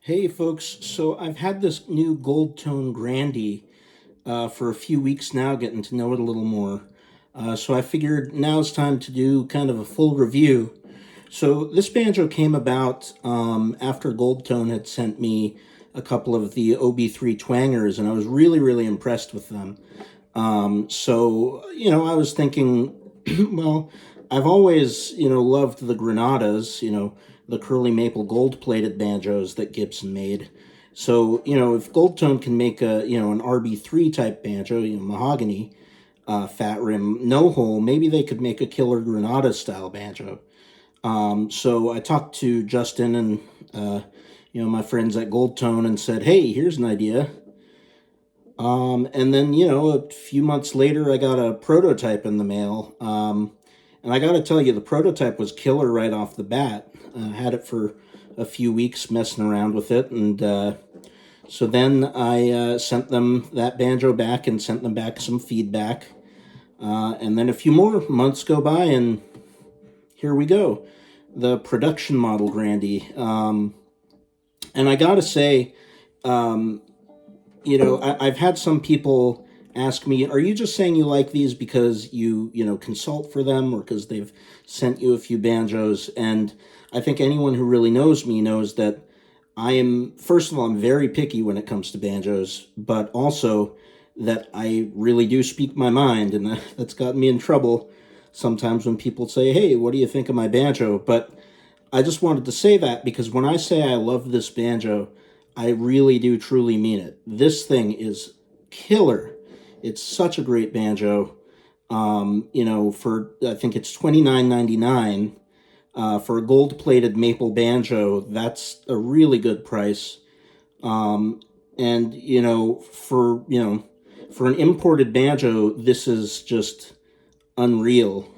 Hey folks, so I've had this new gold tone Grandee for a few weeks now, getting to know it a little more. So I figured now's time to do kind of a full review. So this banjo came about after Gold Tone had sent me a couple of the OB3 twangers, and I was really, really impressed with them. I was thinking, well, I've always, loved the Granadas, the curly maple gold plated banjos that Gibson made. So, if Gold Tone can make an RB3 type banjo, mahogany, fat rim, no hole, maybe they could make a killer Granada style banjo. So I talked to Justin and, my friends at Gold Tone and said, hey, here's an idea. And then, a few months later, I got a prototype in the mail. And I got to tell you, the prototype was killer right off the bat. I had it for a few weeks messing around with it. And so then I sent them that banjo back and sent them back some feedback. And then a few more months go by, and here we go. The production model Grandee. And I got to say, I've had some people ask me, are you just saying you like these because you consult for them or because they've sent you a few banjos? And I think anyone who really knows me knows that first of all, I'm very picky when it comes to banjos, but also that I really do speak my mind, and that's gotten me in trouble sometimes when people say, hey, what do you think of my banjo? But I just wanted to say that because when I say I love this banjo, I really do truly mean it. This thing is killer. It's such a great banjo. For I think it's $29.99 for a gold-plated maple banjo. That's a really good price. And for an imported banjo, this is just unreal.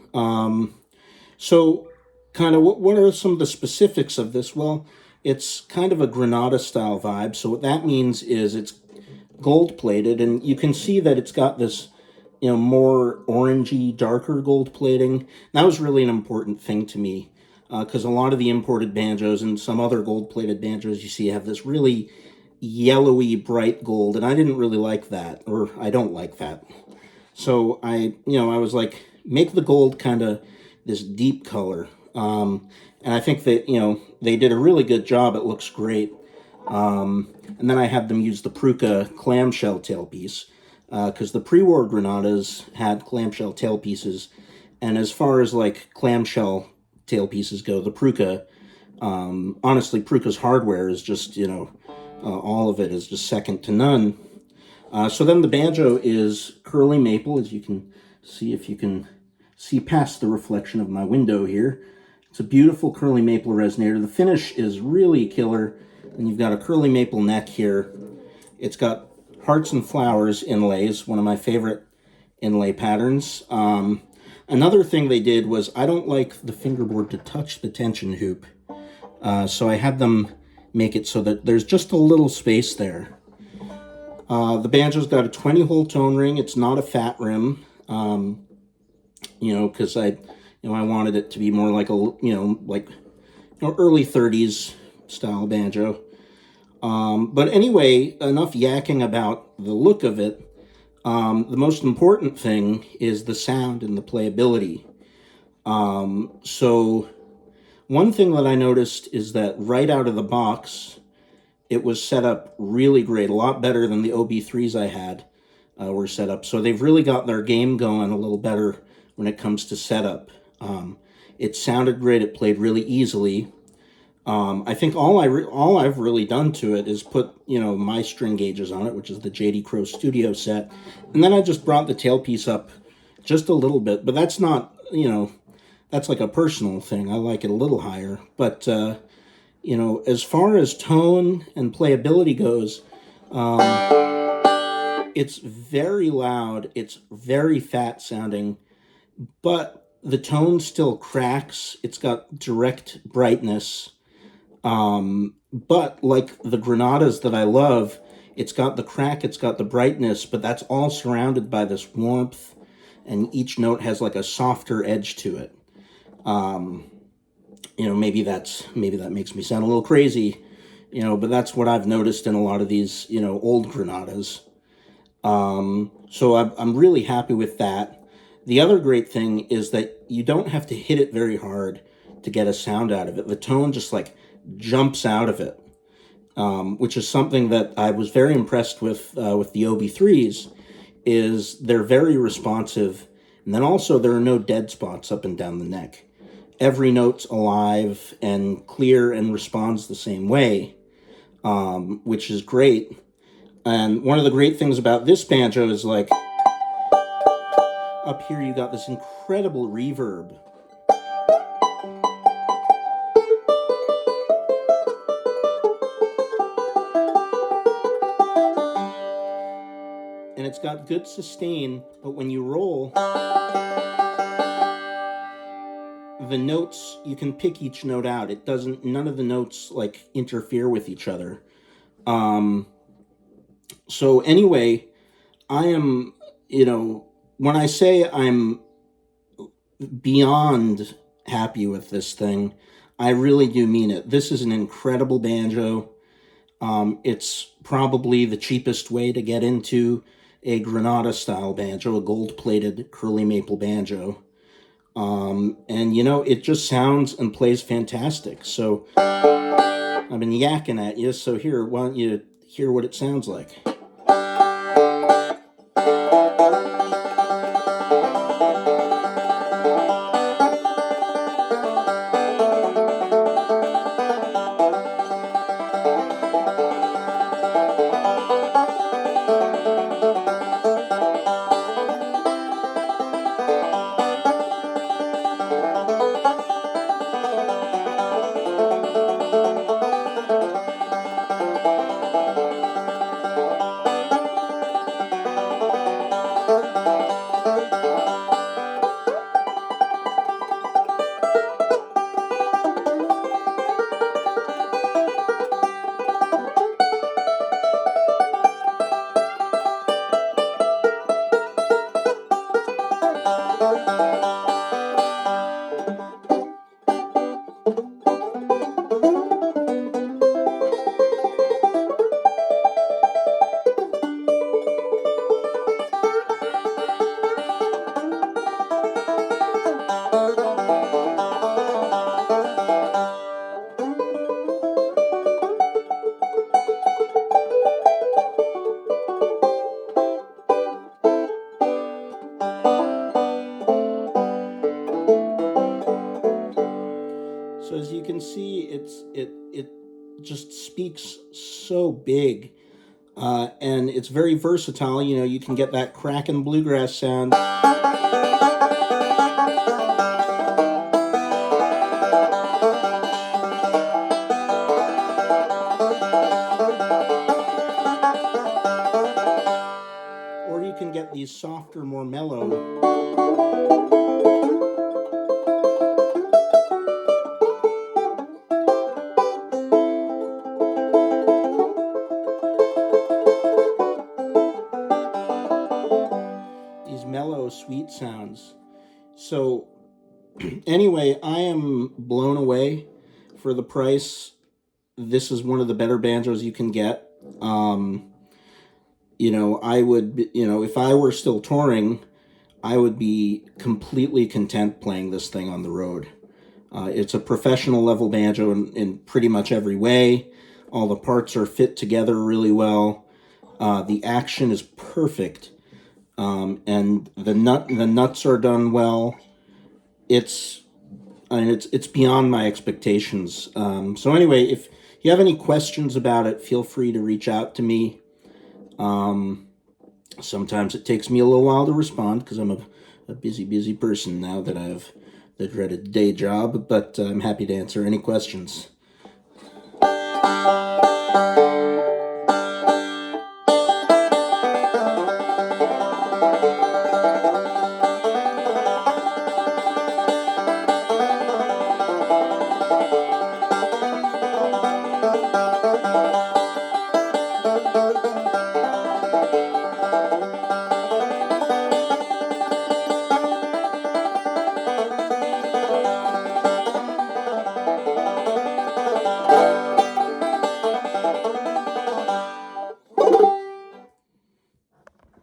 So, kind of, what are some of the specifics of this? Well, it's kind of a Granada style vibe. So what that means is it's gold plated, and you can see that it's got this, more orangey, darker gold plating. That was really an important thing to me because a lot of the imported banjos and some other gold plated banjos you see have this really yellowy, bright gold, and I didn't really like that, or I don't like that. So I was like, make the gold kind of this deep color. And I think that, they did a really good job. It looks great. And then I had them use the Pruka clamshell tailpiece because the pre-war Granadas had clamshell tailpieces. And as far as like clamshell tailpieces go, the Pruka, honestly, Pruka's hardware is just, all of it is just second to none. So then the banjo is curly maple, as you can see if you can see past the reflection of my window here. It's a beautiful curly maple resonator. The finish is really killer. And you've got a curly maple neck here. It's got hearts and flowers inlays, one of my favorite inlay patterns. Another thing they did was I don't like the fingerboard to touch the tension hoop. So I had them make it so that there's just a little space there. The banjo's got a 20-hole tone ring. It's not a fat rim, because I wanted it to be more like early 30s style banjo. But anyway, enough yakking about the look of it. The most important thing is the sound and the playability. So one thing that I noticed is that right out of the box, it was set up really great, a lot better than the OB3s I had were set up. So they've really got their game going a little better when it comes to setup. It sounded great. It played really easily. I think all I've really done to it is put, my string gauges on it, which is the JD Crow Studio set. And then I just brought the tailpiece up just a little bit, but that's not, that's like a personal thing. I like it a little higher. But, as far as tone and playability goes, it's very loud. It's very fat sounding, but the tone still cracks. It's got direct brightness. But like the Granadas that I love, it's got the crack, it's got the brightness, but that's all surrounded by this warmth, and each note has like a softer edge to it. Maybe that makes me sound a little crazy, but that's what I've noticed in a lot of these, old Granadas. So I'm really happy with that. The other great thing is that you don't have to hit it very hard to get a sound out of it. The tone just like jumps out of it, which is something that I was very impressed with the OB3s. Is they're very responsive, and then also there are no dead spots up and down the neck. Every note's alive and clear and responds the same way, which is great. And one of the great things about this banjo is like up here you got this incredible reverb. And it's got good sustain, but when you roll, the notes, you can pick each note out. It doesn't, none of the notes like interfere with each other. So anyway, I am, when I say I'm beyond happy with this thing, I really do mean it. This is an incredible banjo. It's probably the cheapest way to get into a Granada style banjo, a gold plated curly maple banjo. And it just sounds and plays fantastic. So I've been yakking at you. So here, why don't you hear what it sounds like? So as you can see, it just speaks so big, and it's very versatile. You can get that cracking bluegrass sound, or you can get these softer, more mellow. These mellow, sweet sounds. So anyway, I am blown away for the price. This is one of the better banjos you can get. I would, if I were still touring, I would be completely content playing this thing on the road. It's a professional level banjo in pretty much every way. All the parts are fit together really well. The action is perfect. And the nuts are done well. It's beyond my expectations. So anyway, if you have any questions about it, feel free to reach out to me. Sometimes it takes me a little while to respond because I'm a busy person now that I have the dreaded day job, but I'm happy to answer any questions.